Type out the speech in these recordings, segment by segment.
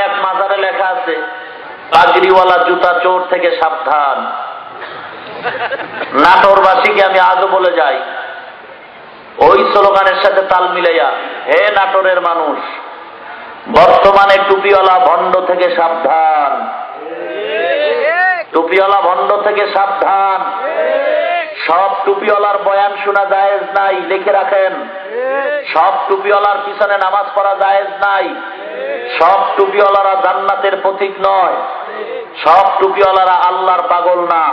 এক মাজারে লেখা আছে, পাগড়িওয়ালা জুতা চোর থেকে সাবধান। নাটোরবাসীকে আমি আজও বলে যাই, ওই স্লোগানের সাথে তাল মিলাইয়া, হে নাটোরের মানুষ, বর্তমানে টুপিওয়ালা ভণ্ড থেকে সাবধান, টুপিওয়ালা ভণ্ড থেকে সাবধান। সব টুপিওয়ালার বয়ান শোনা জায়েজ নাই, লিখে রাখেন। সব টুপিওয়ালার পিছনে নামাজ পড়া জায়েজ নাই। সব টুপিওয়ালারা জান্নাতের পথিক নয়। সব টুপিওয়ালারা আল্লাহর পাগল না।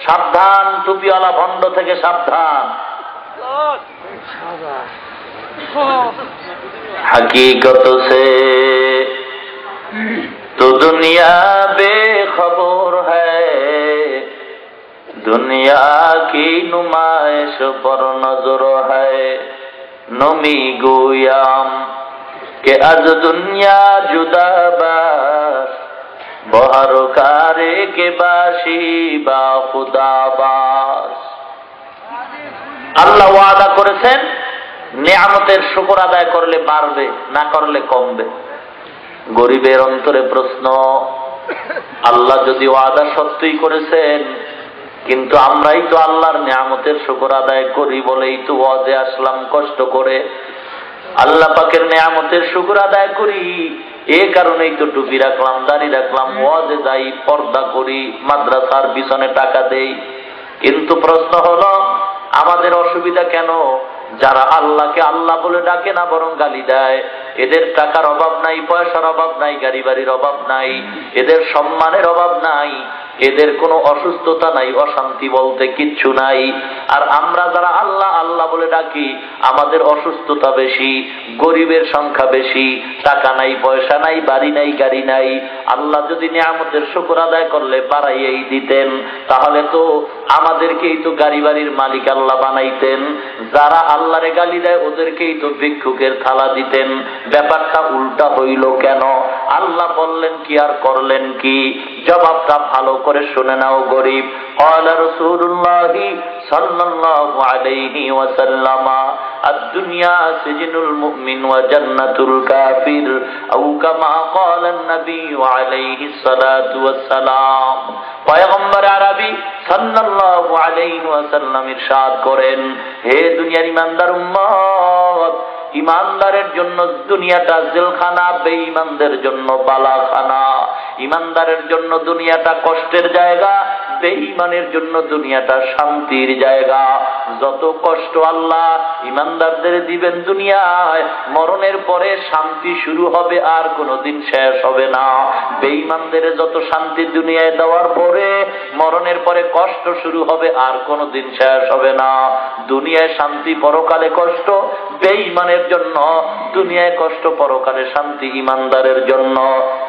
সাবধান, টুপিওয়ালা ভণ্ড থেকে সাবধান। हकीकत से तो दुनिया बेखबर है, दुनिया की नुमाइश पर नजर है। नमी गोयाम के आज दुनिया जुदा बास, बहर कारे के बाशी बा खुदा बास। আল্লাহ ওয়াদা করেছেন, নিয়ামতের শুকর আদায় করলে বাড়বে, না করলে কমবে। গরিবের অন্তরে প্রশ্ন, আল্লাহ যদি ওয়াদা সত্যই করেছেন, কিন্তু আমরাই তো আল্লাহর নিয়ামতের শুকর আদায় করি বলেই তো ওয়াজে আসলাম কষ্ট করে। আল্লাহ পাকের নিয়ামতের শুকর আদায় করি, এ কারণেই তো টুপি রাখলাম, দাড়ি রাখলাম, ওয়াজে যাই, পর্দা করি, মাদ্রাসার পিছনে টাকা দেই। কিন্তু প্রশ্ন হলো, আমাদের অসুবিধা কেন? যারা আল্লাহকে আল্লাহ বলে ডাকে না, বরং গালি দেয়। এদের টাকার অভাব নাই, পয়সার অভাব নাই, গাড়ি বাড়ির অভাব নাই, এদের সম্মানের অভাব নাই, এদের কোনো অসুস্থতা নাই, অশান্তি বলতে কিচ্ছু নাই। আর আমরা যারা আল্লাহ আল্লাহ বলে ডাকি, আমাদের অসুস্থতা বেশি, গরিবের সংখ্যা বেশি, টাকা নাই, পয়সা নাই, বাড়ি নাই, গাড়ি নাই। আল্লাহ যদি নিয়ামতের শুকর আদায় করলে বাড়াইয়েই দিতেন, তাহলে তো আমাদেরকেই তো গাড়ি বাড়ির মালিক আল্লাহ বানাইতেন। যারা আল্লাহরে গালি দেয়, ওদেরকেই তো ভিক্ষুকের থালা দিতেন। ব্যাপারটা উল্টা হইল কেন? আল্লাহ বললেন কি আর করলেন কি? জবাবটা ভালো করে শুনে নাও গরিব। قال رسول الله صلى الله عليه وسلم الدنيا سجن المؤمن وجنة الكافر أو كما قال النبي عليه الصلاة والسلام। পয়গম্বর আরবি সাল্লাল্লাহু আলাইহি ওয়াসাল্লাম ইরশাদ করেন, হে দুনিয়ার ইমানদার উম্মত, ইমানদারের জন্য দুনিয়াটা জেলখানা, বেঈমানদের জন্য বালাখানা। ইমানদারের জন্য দুনিয়াটা কষ্টের জায়গা, বেঈমানের জন্য দুনিয়াটা শান্তির জায়গা। যত কষ্ট আল্লাহ ইমানদারদের দিবেন দুনিয়ায়, মরণের পরে শান্তি শুরু হবে, আর কোনোদিন শেষ হবে না। বেঈমানদের যত শান্তি দুনিয়ায় দেওয়ার পরে, মরণের পরে কষ্ট শুরু হবে, আর কোনোদিন শেষ হবে না। দুনিয়ায় শান্তি, পরকালে কষ্ট। বেঈমানের জন্য দুনিয়ায় কষ্ট, পরকালে শান্তি ইমানদারের জন্য।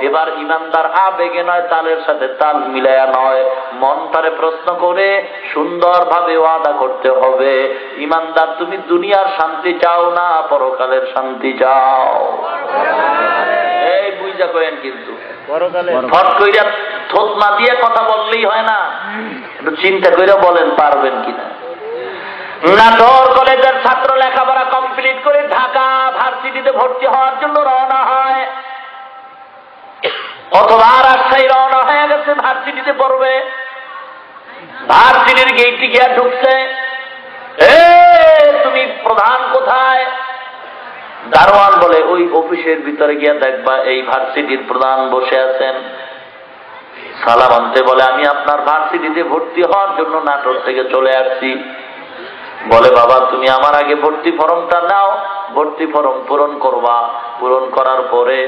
এবার ইমানদার আবেগে নয়, তালের সাথে তাল মিলায়া নয়, মনটারে প্রশ্ন করে সুন্দরভাবে ওয়াদা করতে হবে। ইমানদার, তুমি দুনিয়ার শান্তি চাও না পরকালের শান্তি চাও? এই বুঝা করেন, কিন্তু ফট কইরা থতমা দিয়ে কথা বললেই হয় না, একটু চিন্তা করে বলেন পারবেন কিনা। নাটোর কলেজের ছাত্র লেখাপড়া কমপ্লিট করে ঢাকা ভার্সিটিতে ভর্তি হওয়ার জন্য রওনা হয়, অথবা রাজশাহী রওনা হয়ে গেছে, ভার্সিটিতে পড়বে। ভার্সিটির গেটে গিয়া ঢুকছে, তুমি প্রধান কোথায়? দারোয়ান বলে, ওই অফিসের ভিতরে গিয়া দেখবা এই ভার্সিটির প্রধান বসে আছেন। সালাম আনতে বলে, আমি আপনার ভার্সিটিতে ভর্তি হওয়ার জন্য নাটোর থেকে চলে আসছি। বলে, বাবা তুমি আমার আগে ভর্তি ফর্মটা নাও, ভর্তি ফর্ম পূরণ করবা, পূরণ করার পরে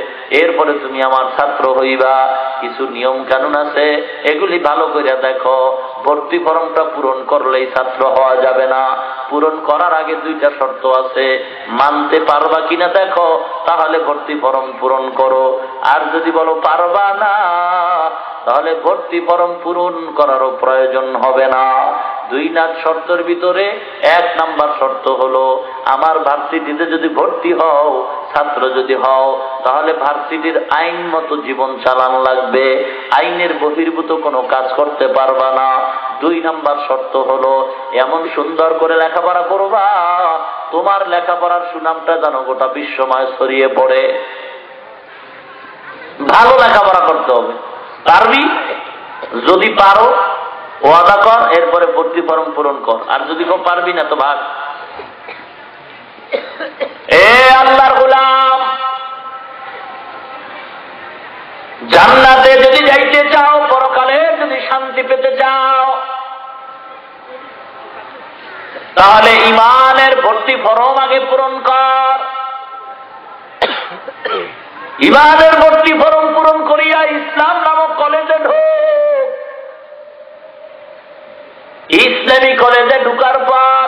এরপরে তুমি আমার ছাত্র হইবা। কিছু নিয়ম কানুন আছে, এগুলি ভালো করে দেখো। ভর্তি ফর্মটা পূরণ করলেই ছাত্র হওয়া যাবে না, পূরণ করার আগে দুইটা শর্ত আছে, মানতে পারবা কিনা দেখো, তাহলে ভর্তি ফর্ম পূরণ করো। আর যদি বলো পারবা না, তাহলে ভর্তি ফর্ম পূরণ করারও প্রয়োজন হবে না। দুই শর্তের ভিতরে 1 নাম্বার শর্ত হলো, আমার ভার্সিটিতে যদি ভর্তি হও, ছাত্র যদি হও, তাহলে ভার্সিটির আইন মতো জীবন চালান লাগবে, আইনের বহির্ভূত কোনো কাজ করতে পারবা না। 2 নাম্বার শর্ত হলো, এমন সুন্দর করে লেখাপড়া করবা, তোমার লেখাপড়ার সুনামটা যেন গোটা বিশ্বময় ছড়িয়ে পড়ে। ভালো লেখাপড়া করতে হবে। পারবি? যদি পারো ওয়াদা কর, এরপরে ভর্তি ফরম পূরণ কর। আর যদি কেউ পারবি না তো ভাগ। এ আল্লাহর গোলাম, জান্নাতে যদি যাইতে চাও, পরকালে যদি শান্তি পেতে চাও, তাহলে ইমানের ভর্তি ফরম আগে পূরণ কর। ইমানের ভর্তি ফরম পূরণ করিয়া ইসলাম নামক কলেজে ঢোক। ইসলামী কলেজে ঢুকার পর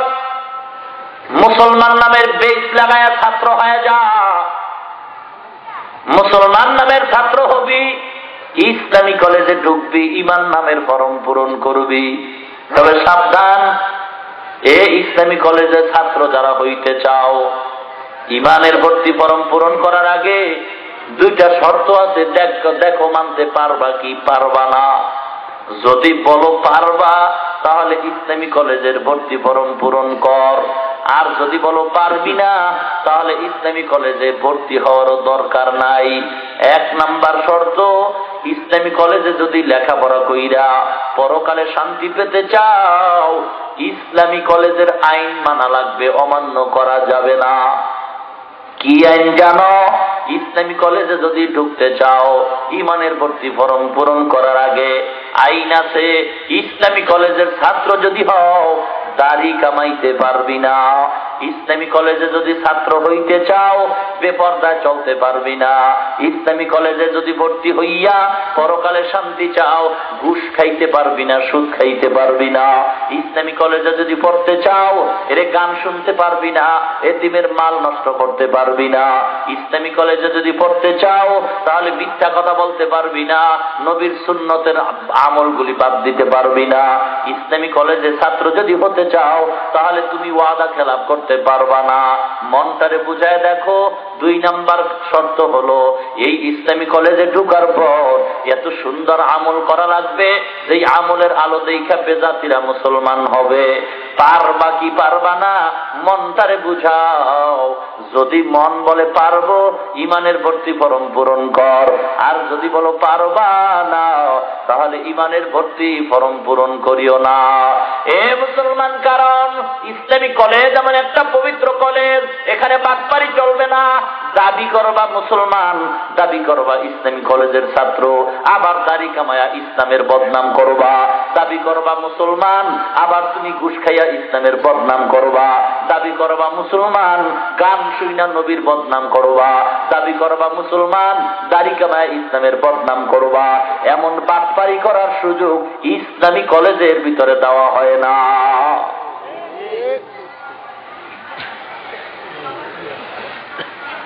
মুসলমান নামের বেশ লাগায়া ছাত্র হয়ে যা। মুসলমান নামের ছাত্র হবি, ইসলামী কলেজে ঢুকবি, ইমান নামের ফরম পূরণ করবি। তবে সাবধান, এ ইসলামী কলেজের ছাত্র যারা হইতে চাও, ইমানের ভর্তি ফরম পূরণ করার আগে দুইটা শর্ত আছে, দেখো মানতে পারবা কি পারবা না। যদি বলো পারবা, তাহলে ইসলামী কলেজের ভর্তি ফরম পূরণ কর। আর যদি বলো পারবি না, তাহলে ইসলামী কলেজে ভর্তি হওয়ার দরকার নাই। 1 নাম্বার শর্ত, ইসলামী কলেজে যদি লেখাপড়া কইরা পরকালে শান্তি পেতে চাও, ইসলামী কলেজের আইন মানা লাগবে, অমান্য করা যাবে না। কি আইন জানো? ইসলামী কলেজে যদি ঢুকতে চাও, ইমানের ভর্তি ফরম পূরণ করার আগে আইন আছে, ইসলামী কলেজের ছাত্র যদি হও, দাড়ি কামাইতে পারবি না। ইসলামী কলেজে যদি ছাত্র হইতে চাও, বেপরদায় চলতে পারবি না। ইসলামী কলেজে যদি ভর্তি হইয়া পরকালে শান্তি চাও, ঘুষ খাইতে পারবি না, সুদ খাইতে পারবি না। ইসলামী কলেজে যদি পড়তে চাও, এরে গান শুনতে পারবি না, এতিমের মাল নষ্ট করতে পারবি না। ইসলামী কলেজে যদি পড়তে চাও, তাহলে মিথ্যা কথা বলতে পারবি না, নবীর সুন্নতের আমলগুলি বাদ দিতে পারবি না। ইসলামী কলেজে ছাত্র যদি হতে চাও, তাহলে তুমি ওয়াদা খেলাপ করতে পারবা না। মনটারে বুঝায় দেখো। 2 নাম্বার শর্ত হলো, এই ইসলামী কলেজে ঢুকার পর এত সুন্দর আমল করা লাগবে, যেই আমলের আলো দেখা বেজাতিরা মুসলমান হবে। পারবা কি পারবা না, মনটারে বুঝাও। যদি মন বলে পারবো, ইমানের ভর্তি ফরম পূরণ কর। আর যদি বলো পারবা না, তাহলে ইমানের ভর্তি ফরম পূরণ করিও না। এ মুসলমান, কারণ ইসলামী কলেজ এমন একটা পবিত্র কলেজ, এখানে বাটপারি চলবে না। দাবি করবা মুসলমান, দাবি করবা ইসলামী কলেজের ছাত্র, আবার দাড়ি কামায়া ইসলামের বদনাম করবা। দাবি করবা মুসলমান, আবার তুমি ঘুষ খাইয়া ইসলামের বদনাম করবা। দাবি করবা মুসলমান, গান শুইনা নবীর বদনাম করবা। দাবি করবা মুসলমান, দাড়ি কামায়া ইসলামের বদনাম করবা। এমন বাটপারি করার সুযোগ ইসলামী কলেজের ভিতরে দেওয়া হয় না।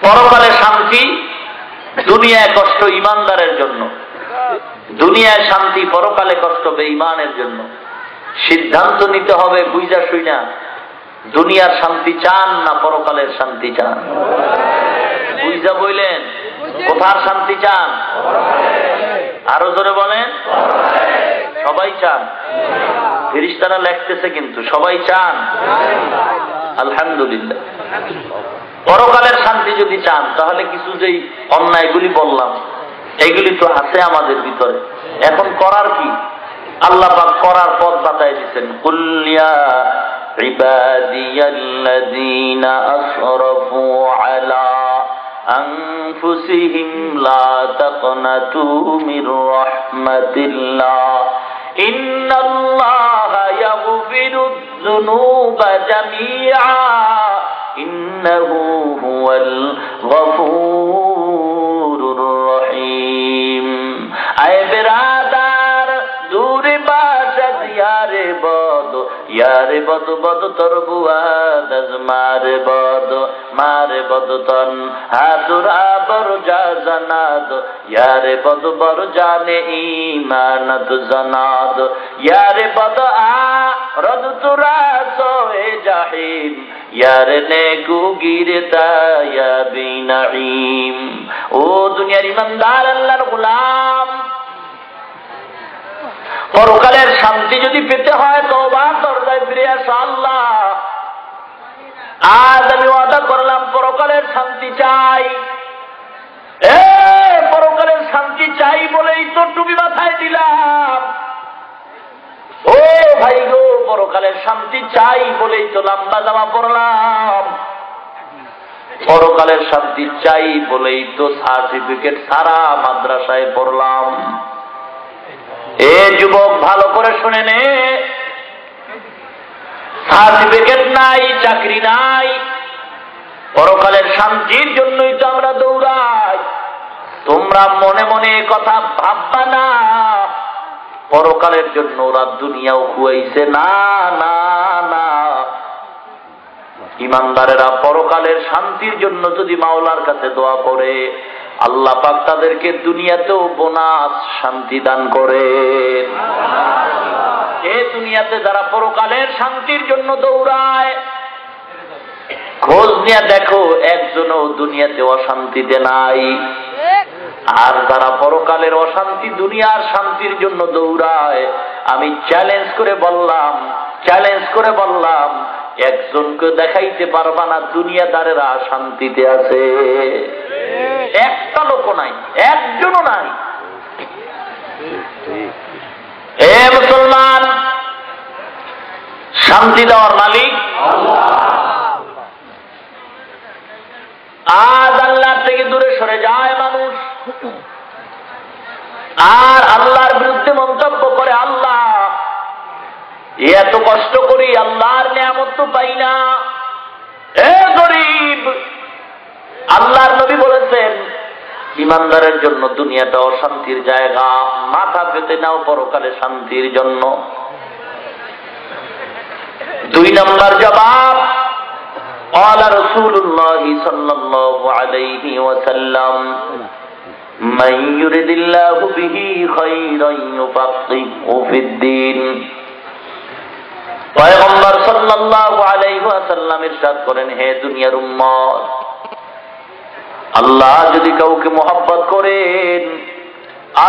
পরকালে শান্তি, দুনিয়ায় কষ্ট ইমানদারের জন্য। দুনিয়ায় শান্তি, পরকালে কষ্ট বেঈমানের জন্য। সিদ্ধান্ত নিতে হবে বুঝা শুইনা, দুনিয়ার শান্তি চান না পরকালের শান্তি চান? বুঝা বললেন, কোথার শান্তি চান? আরো জোরে বলেন। সবাই চান? ফেরেশতারা লেখতেছে কিন্তু সবাই চান? আলহামদুলিল্লাহ। পরকালের শান্তি যদি চান, তাহলে কিছু যেই অন্যায়গুলি বললাম, এইগুলি তো আছে আমাদের ভিতরে। এখন করার কি? আল্লাহ পাক করার পথ বাতাই দিচ্ছেন। কুল ইয়া ইবাদিয়াল্লাযীনা আসরাফু আলা আনফুসিহিম লা তাকনাতু মির রাহমাতিল্লাহ ইন্নাল্লাহা ইয়াগফিরুয যুনুবা জামিআ ইন্নাহু হুয়াল গফুরুর রহিম। আয়ে বেরাদার, দূরে বাসাত ইয়ারে বদ, ইয়ারে বদ বদ তোর বুয়াদ মারে বদ, মারে বদ তন হাতুরা বর যা জানাদ, ইয়ারে বদ বর জানে ইমানত জানাদ, ইয়ারে বদ আ রদ তুরা সোয়ে জাহিম, ইয়ারে নেকু গিরতা ইয়া বিনাইম। ও দুনিয়ার ইমানদার, আল্লাহর গোলাম, পরকালের শান্তি যদি পেতে হয়, তওবার দরজায় ফিরে আসো। আল্লাহ, আজ আমি ওয়াদা করলাম পরকালের শান্তি চাই। পরকালের শান্তি শান্তি চাই বলেই তো লম্বা জামা পড়লাম, পরকালের শান্তি চাই বলেই তো সার্টিফিকেট ছাড়া মাদ্রাসায় পড়লাম। এ যুবক ভালো করে শুনে নে, সার্টিফিকেট নাই, চাকরি নাই, পরকালের শান্তির জন্যই তো আমরা দৌড়াই। তোমরা মনে মনে কথা ভাববা না পরকালের জন্য ওরা দুনিয়াও খুয়াইছে, না না না। ইমানদারেরা পরকালের শান্তির জন্য যদি মাওলার কাছে দোয়া করে, আল্লাহ পাক তাদেরকে দুনিয়াতেও বোনাস শান্তি দান করেন। এ দুনিয়াতে যারা পরকালের শান্তির জন্য দৌড়ায়, খোঁজ নিয়ে দেখো একজনও দুনিয়াতে অশান্তিতে নাই। আর যারা পরকালের অশান্তি দুনিয়ার শান্তির জন্য দৌড়ায়, আমি চ্যালেঞ্জ করে বললাম একজনকে দেখাইতে পারবা না দুনিয়াদারেরা শান্তিতে আছে। একটা লোক নাই, একজনও নাই। এ মুসলমান, শান্তি দেওয়ার মালিক আজ আল্লাহর থেকে দূরে সরে যায় মানুষ, আর আল্লাহর বিরুদ্ধে মন্তব্য করে, আল্লাহ এত কষ্ট করি আল্লাহর নিয়ামত তো পাই না, এ গরিব। আল্লাহর নবী বলেছেন ইমানদারের জন্য দুনিয়াটা অশান্তির জায়গা, মাথা পেতে নাও পরকালে শান্তির জন্য। 2 নম্বর জবাব, قال رسول الله صلى الله عليه وسلم من يرد الله به خيرا يفقهه في الدين। পয়গম্বর সাল্লাল্লাহু আলাইহি ওয়াসাল্লাম ইরশাদ করেন, হে দুনিয়ার উম্মত, আল্লাহ যদি কাউকে মহব্বত করেন,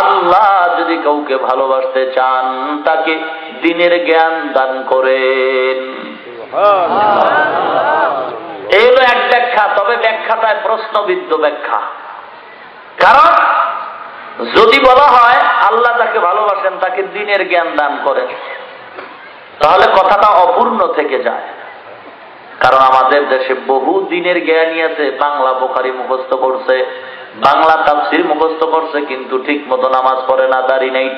আল্লাহ যদি কাউকে ভালোবাসতে চান, তাকে দ্বীনের জ্ঞান দান করেন। এই হলো এক ব্যাখ্যা, তবে ব্যাখ্যাটায় প্রশ্নবিদ্ধ ব্যাখ্যা। কারণ যদি বলা হয় আল্লাহ যাকে ভালোবাসেন তাকে দ্বীনের জ্ঞান দান করেন, তাহলে কথাটা অপূর্ণ থেকে যায়। কারণ আমাদের দেশে বহু দ্বীনের জ্ঞানী আছে, বাংলা বুখারী মুখস্থ করছে, বাংলা তাফসীর মুখস্থ করছে, কিন্তু ঠিক মতো নামাজ পড়ে না, দাড়ি নেই,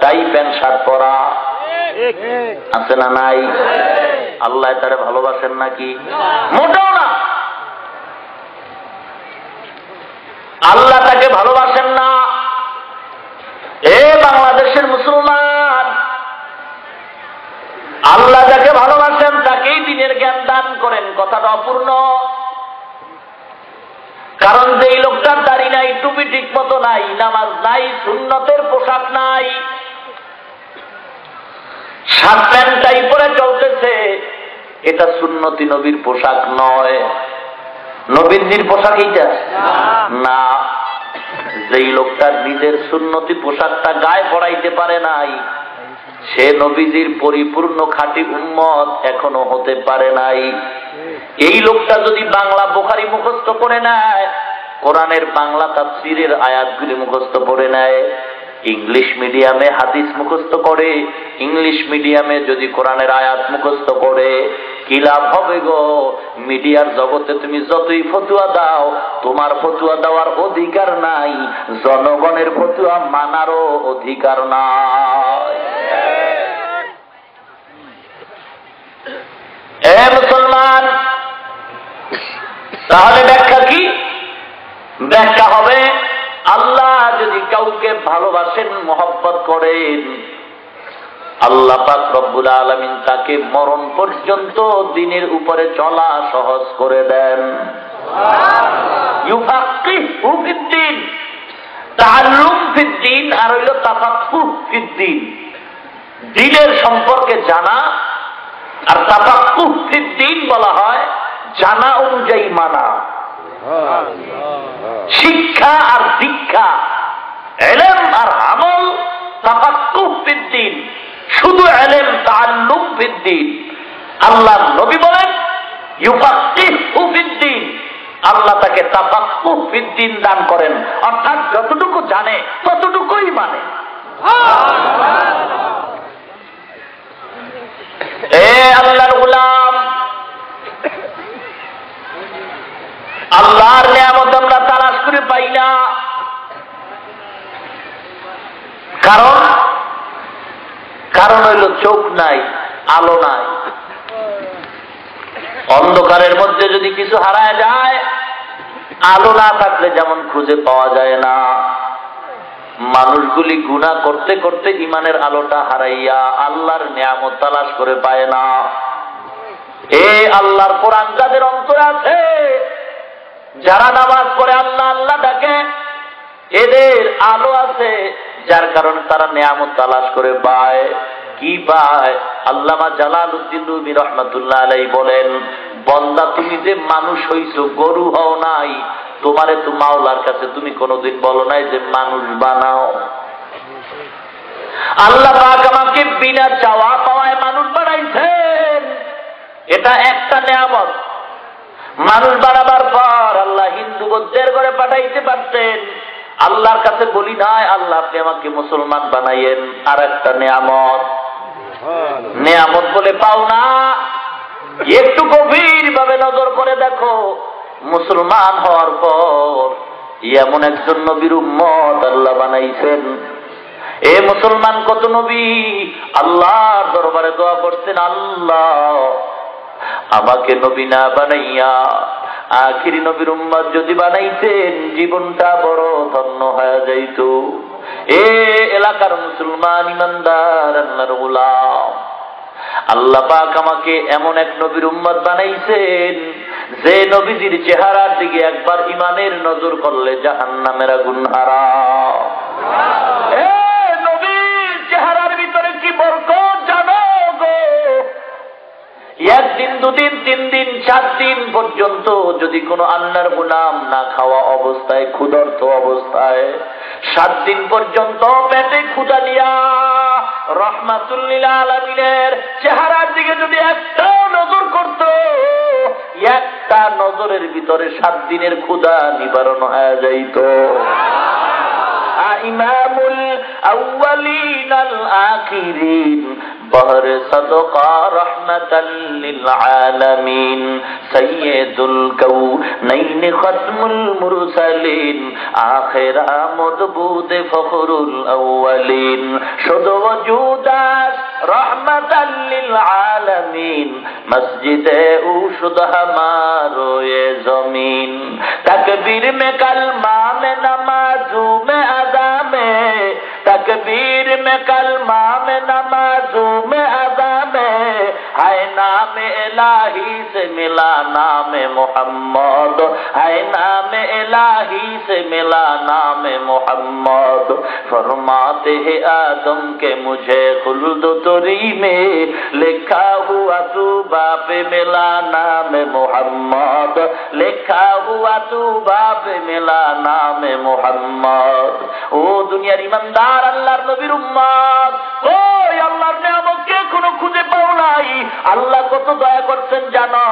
টাই প্যান্ট শার্ট পরা আছে না নাই? আল্লাহ তারে ভালোবাসেন নাকি? মোটেও না। আল্লাহ তাকে ভালোবাসেন না। এ বাংলাদেশের মুসলমান, আল্লাহ যাকে ভালোবাসেন তাকেই দ্বীনের জ্ঞান দান করেন, কথাটা অপূর্ণ। কারণ যেই লোকটার দাড়ি নাই, টুপি ঠিক মতো নাই, নামাজ নাই, সুন্নতের পোশাক নাই, শার্ট প্যান্ট টাই পরে চলতেছে, এটা সুন্নতি নবীর পোশাক নয়। নবীর পোশাক এইটা না। যেই লোকটা নিজের সুন্নতি পোশাকটা গায়ে পড়াইতে পারে নাই, সে নবীজির পরিপূর্ণ খাঁটি উম্মত এখনো হতে পারে নাই। এই লোকটা যদি বাংলা বুখারী মুখস্থ করে নেয়, কোরআনের বাংলা তাফসীরের আয়াতগুলি মুখস্থ করে নেয়, ইংলিশ মিডিয়ামে হাদিস মুখস্থ করে, ইংলিশ মিডিয়ামে যদি কোরআনের আয়াত মুখস্থ করে, কি লাভ হবে গো? মিডিয়ার জগতে তুমি যতই ফতুয়া দাও, তোমার ফতুয়া দেওয়ার অধিকার নাই, জনগণের ফতুয়া মানারও অধিকার নাই। এ মুসলমান, তাহলে ব্যাখ্যা কি? ব্যাখ্যা হবে আল্লাহ যদি কাউকে ভালোবাসেন, মহব্বত করেন, আল্লাহ পাক রব্বুল আলামিন তাকে মরণ পর্যন্ত দ্বীনের উপরে চলা সহজ করে দেন। ইউফাক্কিহু ফিদ্দীন, তাআল্লুম ফিদ্দীন আর হইল তাফাক্কুহ ফিদ্দীন। দ্বীনের সম্পর্কে জানা, আর তাফাক্কুহ ফিদ্দীন বলা হয় জানা অনুযায়ী মানা। শিক্ষা আর দীক্ষা, ইলম আর আমল, তাফাক্কুহ ফিদ্দীন, শুধু ইলম, তাআল্লুম ফিদ্দীন। আল্লাহ নবী বলেন ইউফাক্কিহু ফিদ্দীন, আল্লাহ তাকে তাফাক্কুহ ফিদ্দীন দান করেন, অর্থাৎ যতটুকু জানে ততটুকুই মানে। এ আল্লাহর গোলাম, আল্লাহর নিয়ামত আমরা তালাশ করে পাই না। কারণ হইল চোখ নাই, আলো নাই। অন্ধকারের মধ্যে যদি কিছু হারায় যায়, আলো না থাকলে যেমন খুঁজে পাওয়া যায় না, মানুষগুলি গুনাহ করতে করতে ইমানের আলোটা হারাইয়া আল্লাহর নিয়ামত তালাশ করে পায় না। এ আল্লাহর কোরআন যাদের অন্তরে আছে, যারা নামাজ পড়ে আল্লাহ আল্লাহ ডাকে, এদের আলো আছে, যার কারণে তারা নিয়ামত তালাশ করে পায়। কি পায়? আল্লামা জালালউদ্দিন রুমি রহমাতুল্লাহ আলাইহি বলেন, বান্দা তুমি যে মানুষ হইছো, গরু হও নাই, তোমারে তো মাওলার কাছে তুমি কোনোদিন বলো নাই যে মানুষ বানাও। আল্লাহ পাক আমাকে বিনা চাওয়া পাওয়ায় মানুষ বানাইছেন, এটা একটা নিয়ামত। মানুষ বানাবার পর আল্লাহ হিন্দু বৌদ্ধের ঘরে পাঠাইতে পারতেন, আল্লাহর কাছে বলি নাই আল্লাহ আপনি আমাকে মুসলমান বানাইয়েন, আর একটা নিয়ামত। নিয়ামত বলে পাও না, একটু গভীর ভাবে নজর করে দেখো, মুসলমান হওয়ার পর এমন একজন নবীর উম্মত আল্লাহ বানাইছেন। এ মুসলমান কত নবী আল্লাহর দরবারে দোয়া করতেন, আল্লাহ আমাকে নবী না বানাইয়া আখিরি নবীর উম্মত যদি বানাইতেন, জীবনটা বড় ধন্য হয়ে যাইত। এ এলাকার মুসলমান ইমানদার আল্লাহর গোলাম, আল্লাহ পাক আমাকে এমন এক নবীর উম্মত বানাইছেন, যে নবীজির চেহারার দিকে একবার ইমানের নজর করলে জাহান্নামের আগুন হারাম। এ নবীর চেহারার ভিতরে কি বরকত জানো গো? একদিন, দুদিন, 3 দিন, 4 দিন পর্যন্ত যদি কোনো আল্লাহর গোলাম না খাওয়া অবস্থায়, ক্ষুধার্ত অবস্থায় 7 দিন পর্যন্ত পেটে ক্ষুধা নিয়া রহমাতুল লিল আলামিনের চেহারার দিকে যদি একটা নজর করত, একটা নজরের ভিতরে 7 দিনের ক্ষুধা নিবারণ হয়ে যাইত। ইমামুল আউয়ালিন আল আখিরিন বহর সদকা রহমাতাল লিল আলামিন সাইয়্যিদুল কাউনাইন খতমুল মুরসালিন আখিরা মদবুদ ফখরুল আউয়ালিন শুধু ওজুদাস রহমাতাল লিল আলামিন মসজিদে উশুদ হামারো এ জমিন তাকবীর মে কলমা মে নমাজু মে আযা মে तकबीर में कलमा में नमाजों में अदा में है नाम इलाही से मिला नाम मोहम्मद है नाम इलाही से मिला नाम मोहम्मद फरमाते हैं आदम के मुझे खुल्द तुरी में लिखा हुआ तू बाप मिला नाम मोहम्मद लिखा हुआ तू बाप मिला नाम मोहम्मद। ओ दुनिया ईमानदार আল্লাহর নবীর উম্মত, ওই আল্লাহর নিয়ামতকে এখনো খুঁজে পাও নাই। আল্লাহ কত দয়া করছেন জানো?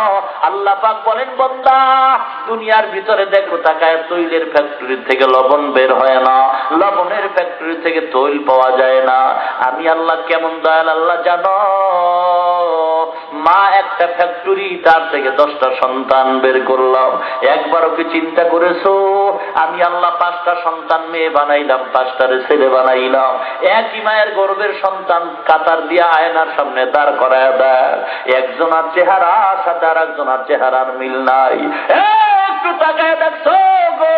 আল্লাহ পাক বলেন, বান্দা দুনিয়ার ভিতরে দেখো, তাকায় তৈলের ফ্যাক্টরি থেকে লবণ বের হয় না, লবণের ফ্যাক্টরি থেকে তৈল পাওয়া যায় না। আমি আল্লাহ কেমন দয়াল আল্লাহ জানো? মা একটা ফ্যাক্টরি, তার থেকে 10টা সন্তান বের করলাম। একবারও কি চিন্তা করেছো আমি আল্লাহ 5টা সন্তান মেয়ে বানাইলাম, 5টারে ছেলে বানাইলাম। একই মায়ের গর্ভের সন্তান কাতার দিয়ে আয়নার সামনে দাঁড় করায় দেয়, একজনের চেহারা সাথে আর একজনের চেহারার মিল নাই। একটু তাকায় দেখছো গো,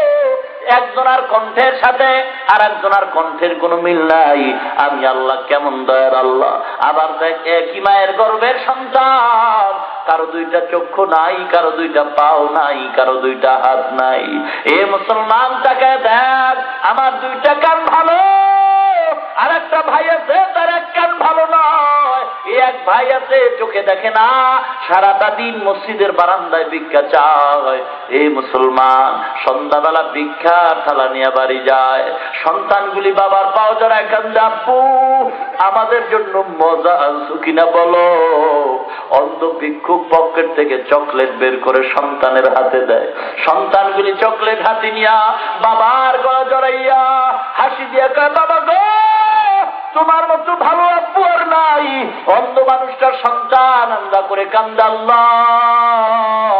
একজনের কণ্ঠের সাথে আর একজনের কণ্ঠের কোনো মিল নাই। আমি আল্লাহ কেমন দয়ার আল্লাহ। আবার দেখ, একই মায়ের গর্ভের সন্তান, কারো 2টা চক্ষু নাই, কারো 2টা পাও নাই, কারো 2টা হাত নাই। এ মুসলমান তাকায় দেখ, আমার 2টা কান ভালো, আর একটা ভাই আছে তার 1 কান ভালো নয়। এক ভাই আছে চোখে দেখে না, সারাটা দিন মসজিদের বারান্দায় ভিক্ষা চায়। এই মুসলমান সন্ধ্যাবেলা ভিক্ষার থালা নিয়ে বাড়ি যায়, সন্তানগুলি বাবার পাও জড়ায় কান্দে, আব্বু আমাদের জন্য মজা আনছো কিনা বলো। অন্ধ ভিক্ষুক পকেট থেকে চকলেট বের করে সন্তানের হাতে দেয়, সন্তানগুলি চকলেট হাতে নিয়া বাবার গলা জড়াইয়া হাসি দিয়ে কয়, বাবা গো তোমার মতো ভালো আব্বু আর নাই, ভাই, অন্ধ মানুষটার সন্তান আমরা করে কান্দে, আল্লাহ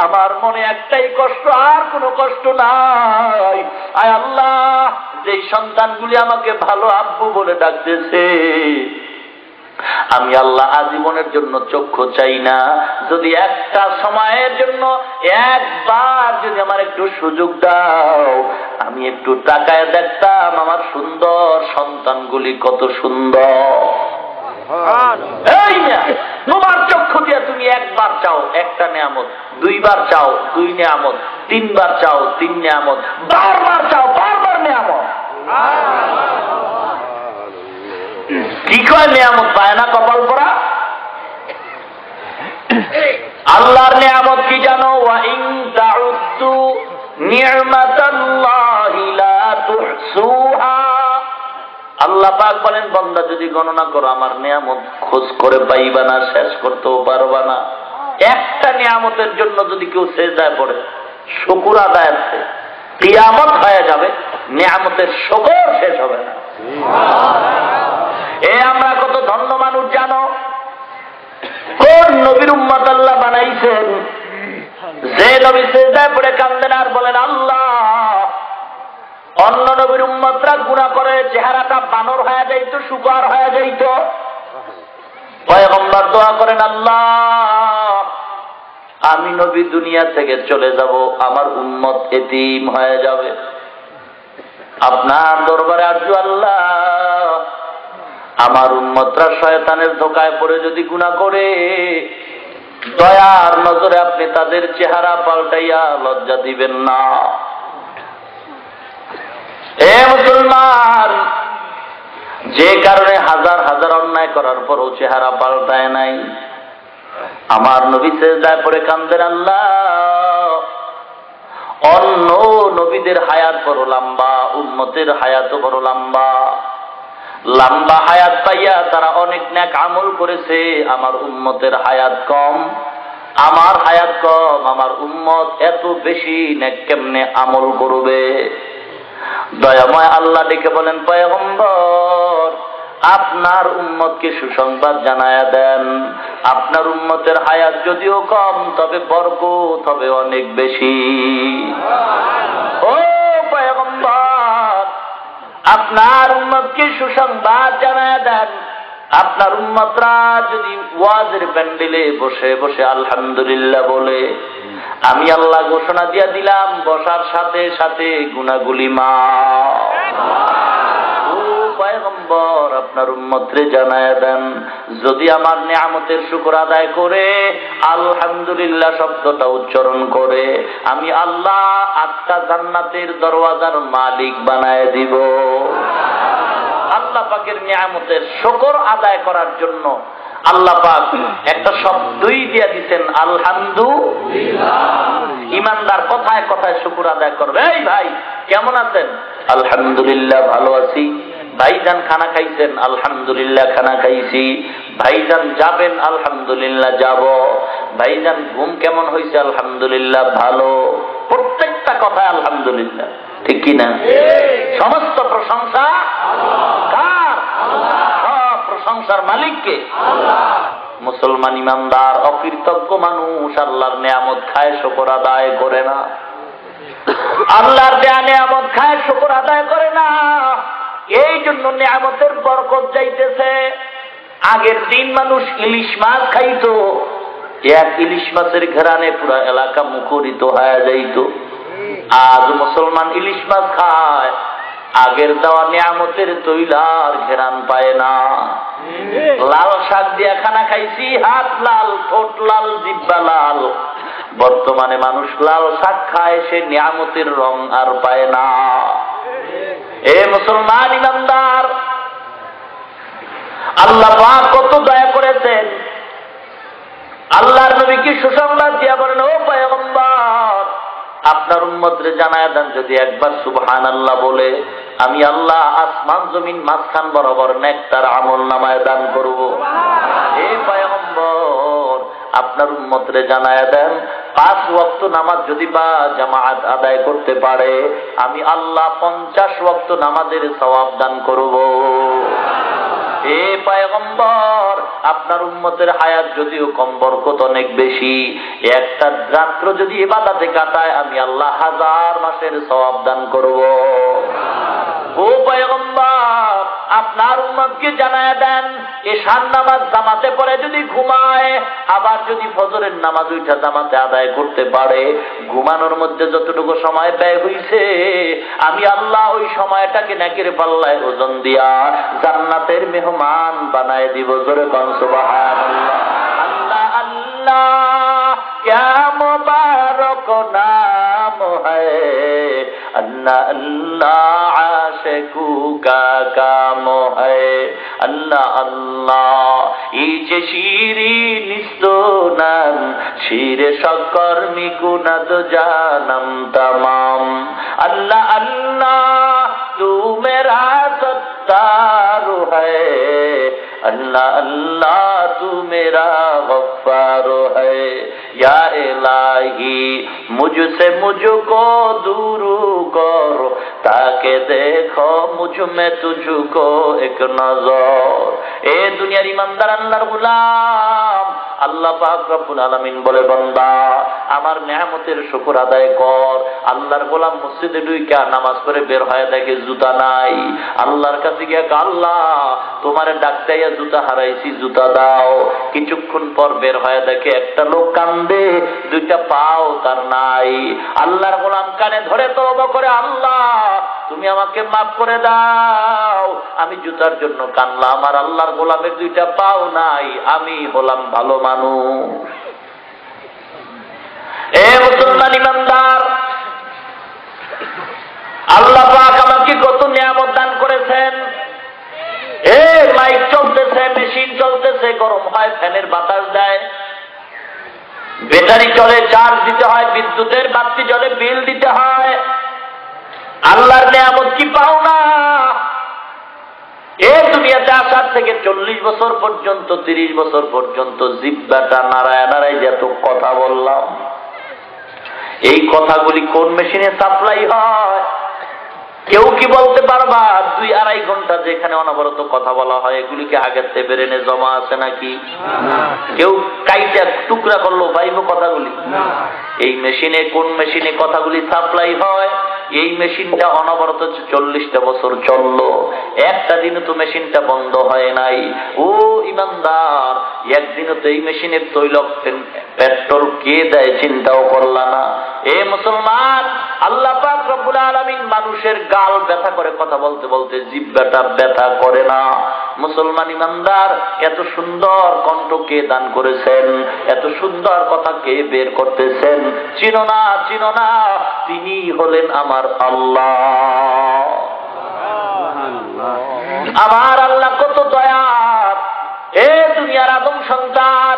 আমার মনে একটাই কষ্ট, আর কোনো কষ্ট নাই। আয় আল্লাহ, যেই সন্তানগুলি আমাকে ভালো আব্বু বলে ডাকতেছে, আমি আল্লাহ আজীবনের জন্য চক্ষু চাই না, যদি একটা সময়ের জন্য একবার যদি আমার একটু সুযোগ দাও, আমি একটু তাকায় দেখতাম আমার সুন্দর সন্তানগুলি কত সুন্দর। এই না, তোমার চক্ষু দিয়ে তুমি একবার চাও একটা নিয়ামত, দুইবার চাও দুই নিয়ামত, তিনবার চাও তিন নিয়ামত, বারবার চাও বারবার নিয়ামত। কি কয় নিয়ামত পায় না কপাল পরা? আল্লাহর নিয়ামত কি জানো? ওয়া ইন তাউদ্দু নি'মাতাল্লাহি লা তুহসুহা। আল্লাহ পাক বলেন, বান্দা যদি গণনা করো আমার নিয়ামত খোঁজ করে পাইবা না, শেষ করতেও পারবা না। একটা নিয়ামতের জন্য যদি কেউ সেজদায় পড়ে, শুকর আদায় আছে, কিয়ামত হয়ে যাবে, নিয়ামতের শুকর শেষ হবে না। আমরা কত ধন্য মানুষ জানো? কোন নবীর উম্মত আল্লাহ বানাইছেন, যে নবী সিজদায় পড়ে কান্দেন আর বলেন আল্লাহ। অন্য নবীর উম্মতরা গুনাহ করে চেহারাটা বানর হয়ে যাইতো, শুকর হয়ে যাইত। পয়গম্বর দোয়া করেন, আল্লাহ আমি নবী দুনিয়া থেকে চলে যাব, আমার উম্মত এতিম হয়ে যাবে। আপনার দরবারে আরজু আল্লাহ, আমার উম্মতরা শয়তানের ধোকায় পড়ে যদি গুনাহ করে, দয়ার নজরে আপনি তাদের চেহারা পাল্টাইয়া লজ্জা দিবেন না। এ মুসলমান, যে কারণে হাজার হাজার অন্যায় করার পরও চেহারা পাল্টায় নাই, আমার নবী সিজদায় পড়ে কান্দেন, আল্লাহ অন্য নবীদের হায়াত বড় লম্বা, উম্মতের হায়াত বড় লম্বা। লম্বা হায়াত পাইয়া তারা অনেক নেক আমল করেছে, আমার উম্মতের হায়াত কম। আমার হায়াত কম, আমার উম্মত এত বেশি নেক কেমনে আমল করবে? দয়াময় আল্লাহ ডেকে বলেন, পয়গম্বর আপনার উম্মতকে সুসংবাদ জানায়া দেন, আপনার উম্মতের হায়াত যদিও কম, তবে বরকত হবে অনেক বেশি। ও পয়গম্বর, আপনার উম্মতকে সুসংবাদ জানায়া দেন, আপনার উম্মতরা যদি ওয়াজের প্যান্ডেলে বসে বসে আলহামদুলিল্লাহ বলে, আমি আল্লাহ ঘোষণা দিয়া দিলাম বসার সাথে সাথে গুনাহগুলি মাফ। পয়গম্বর আপনার উম্মতরে জানায়া দেন, যদি আমার নিয়ামতের শুকর আদায় করে আলহামদুলিল্লাহ শব্দটা উচ্চারণ করে, আমি আল্লাহ 8টা জান্নাতের দরওয়াজার মালিক বানায় দিব। আল্লাহ পাকের নিয়ামতের শুকর আদায় করার জন্য আল্লাহ পাক একটা শব্দই দিয়া দিচ্ছেন, আলহামদুলিল্লাহ। ইমানদার কথায় কথায় শুকর আদায় করবে। এই ভাই কেমন আছেন? আলহামদুলিল্লাহ ভালো আছি। ভাইজান খানা খাইছেন? আলহামদুলিল্লাহ খানা খাইছি। ভাইজান যাবেন? আলহামদুলিল্লাহ যাব। ভাইজান ঘুম কেমন হয়েছে? আলহামদুলিল্লাহ ভালো। প্রত্যেকটা কথায় আলহামদুলিল্লাহ, ঠিক কিনা? সমস্ত প্রশংসা কার? সব প্রশংসার মালিককে। মুসলমান ইমানদার অকৃতজ্ঞ মানুষ আল্লাহর নিয়ামত খায়, শুকর আদায় করে না। আল্লাহর দেয়া নিয়ামত খায়, শুকর আদায় করে না। এই জন্য নিয়ামতের বরকত যাইতেছে। আগের দিন মানুষ ইলিশ মাছ খাইতো, এক ইলিশ মাছের ঘেরানে পুরা এলাকা মুখরিত হয়ে যাইত। আজ মুসলমান ইলিশ মাছ খায়, আগের দেওয়া নিয়ামতের তৈলার ঘেরান পায় না। লাল শাক দিয়া খানা খাইছি, হাত লাল, ঠোঁট লাল, জিহ্বা লাল। বর্তমানে মানুষ লাল শাক খায়, সে নিয়ামতের রং আর পায় না। এ মুসলমান ইমানদার, আল্লাহ পাক কত দয়া করেছেন। আল্লাহর নবীকে সুসংবাদ দিয়া বলেন, ও পয়গম্বর আপনার উম্মতরে জানায়া দেন, যদি একবার সুবহানাল্লাহ বলে, আমি আল্লাহ আসমান জমিন মাঝখান বরাবর নেকটার আমল নামায় দান করব। হে পয়গম্বর আপনার উম্মতরে জানায়া দেন, 5 ওয়াক্ত নামাজ যদি বা জামাআত আদায় করতে পারে, আমি আল্লাহ 50 ওয়াক্ত নামাজের সওয়াব দান করব। এ পয়গম্বর, আপনার উম্মতের হায়াত যদিও কম, বরকত অনেক বেশি। একটা রাত্র যদি ইবাদতে কাটায় আমি আল্লাহ 1000 মাসের সওয়াব দান করব। ও পয়গম্বর, আপনার উম্মতকে জানায়া দেন, এশার নামাজ জামাতে পড়ে যদি ঘুমায়, আবার যদি ফজরের নামাজ উঠা জামাতে আদায় করতে পারে, ঘুমানোর মধ্যে যতটুকু সময় ব্যয় হইছে আমি আল্লাহ ওই সময়টাকে নেকির পাল্লায় ওজন দিয়া জান্নাতের মেহমান বানায় দিব। জোরে কোন সুবহানাল্লাহ। আল্লাহ আল্লাহ ক্যা মুবারক নাম হ্যায়, আল্লাহ আল্লাহ আশিকু কা কাম হ্যায়, আল্লাহ আল্লাহ এই যে শিরিন নাম, শিরে শকর মিকুনাদ জানাম তামাম। আল্লাহ আল্লাহ তু মেরা সত্তার হ্যায়, अल्लाह अल्लाह तू मेरा गफ्फार है। या इलाही मुझसे मुझको दूर कर, ताकि देखो मुझ में तुझको एक नजर। ए दुनियार ईमानदार अल्लाहर गुलाम, আল্লাহ পাক রব্বুল আলামিন বলে, বান্দা আমার নেয়ামতের শুকর আদায় কর। আল্লাহর গোলাম মসজিদে ঢুইকা নামাজ পড়ে বের হয়ে দেখে জুতা নাই। আল্লাহর কাছে গিয়ে, আল্লাহ তোমারে ডাকতাইয়া জুতা হারাইছি, জুতা দাও। কিছুক্ষণ পর বের হয়ে দেখে একটা লোক কান্দে, দুইটা পাও তার নাই। আল্লাহর গোলাম কানে ধরে তওবা করে, আল্লাহ তুমি আমাকে মাফ করে দাও, আমি জুতার জন্য কানলাম, আর আল্লাহর গোলামের দুইটা পাও নাই, আমি হলাম ভালো মানুষ। এ মুসলমান ইমানদার, আল্লাহ পাক আমাকে কত নিয়ামত দান করেছেন। এ মাইক চলতেছে, মেশিন চলতেছে, গরম হয়, ফ্যানের বাতাস দেয়, ব্যাটারি চলে, চার্জ দিতে হয়, বিদ্যুতের বাতি জ্বলে, বিল দিতে হয়। আল্লাহর নিয়ামত কি পাও না? এই দুনিয়াতে আসার থেকে 40 বছর পর্যন্ত, 30 বছর পর্যন্ত জিহ্বাটা নাড়ায় নাড়ায় যত কথা বললাম, এই কথাগুলি কোন মেশিনে সাপ্লাই হয়? কেউ কি বলতে পারবা? 2-2.5 ঘন্টা যেখানে অনবরত কথা বলা হয়, এগুলিকে আগের থেকে ব্রেনে জমা আছে নাকি? কেউ কাইটা টুকরা করলো পাইব কথাগুলি? এই মেশিনে, কোন মেশিনে কথাগুলি সাপ্লাই হয়? এই মেশিনটা অনবরত 40টা বছর চললো, একটা দিনও তো মেশিনটা বন্ধ হয় নাই। ও ইমানদার, একদিনও তো এই মেশিনের তৈল পেট্রোল কে দেয় চিন্তাও করলা না। এ মুসলমান, আল্লাহ পাক রব্বুল আলামিন মানুষের গাল ব্যথা করে কথা বলতে বলতে জিহ্বাটা ব্যথা করে না। মুসলমান ইমানদার, এত সুন্দর কণ্ঠ কে দান করেছেন? এত সুন্দর কথা কে বের করতেছেন? চিনো না, চিনো না, তিনি হলেন আমার আল্লাহ। আমার আল্লাহ কত দয়ার। এ দুনিয়ার আদম সন্তান,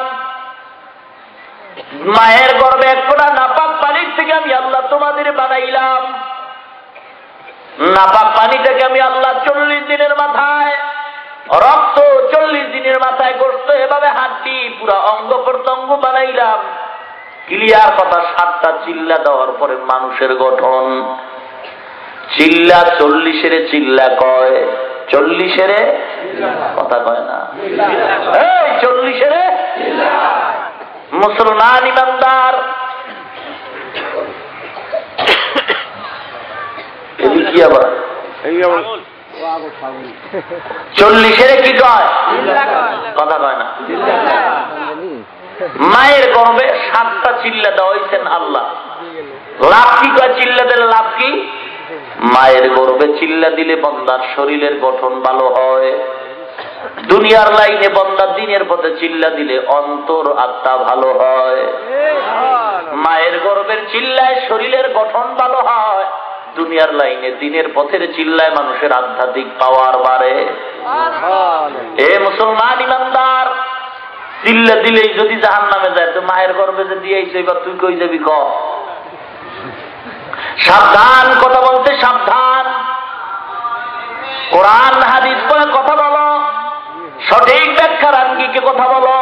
মায়ের গর্ভে এক ফোঁটা নাপাক পানির থেকে আমি আল্লাহ তোমাদের বানাইলাম। নাপাক পানি থেকে আমি আল্লাহ 40 দিনের মাথায় রক্ত, 40 দিনের মাথায় গোশত, এভাবে হাড্ডি, পুরা অঙ্গ প্রত্যঙ্গ বানাইলাম। ক্লিয়ার কথা, 7টা চিল্লা দেওয়ার পরে মানুষের গঠন। চিল্লা 40-এর চিল্লা কয়, 40-এর কথা কয় না, এই 40-এর মুসলমান ইমানদার। কি আবার 40-এর কি কয়? কথা কয় না। মায়ের গর্ভে 7টা চিল্লা দেওয়া হয়েছেন আল্লাহ। লাভ কি কয়? চিল্লাদের লাভ কি? মায়ের গর্ভে চিল্লা দিলে বন্দার শরীরের গঠন ভালো হয়। দুনিয়ার লাইনে বন্দা দিনের পথে চিল্লা দিলে অন্তর আত্মা ভালো হয়। মায়ের গর্ভের চিল্লায় শরীরের গঠন ভালো হয়, দুনিয়ার লাইনে দিনের পথের চিল্লায় মানুষের আধ্যাত্মিক পাওয়ার বাড়ে। এ মুসলমান ইমানদার, চিল্লা দিলেই যদি জাহান্নামে যায়, তো মায়ের গর্ভে যে দিয়েছে, এবার তুই কই যাবি? ক সাবধান, কথা বলতে সাবধান। কোরআন হাদিস পড়ে কথা বলো, সঠিক ব্যাখ্যার আঙ্গিকে কথা বলো।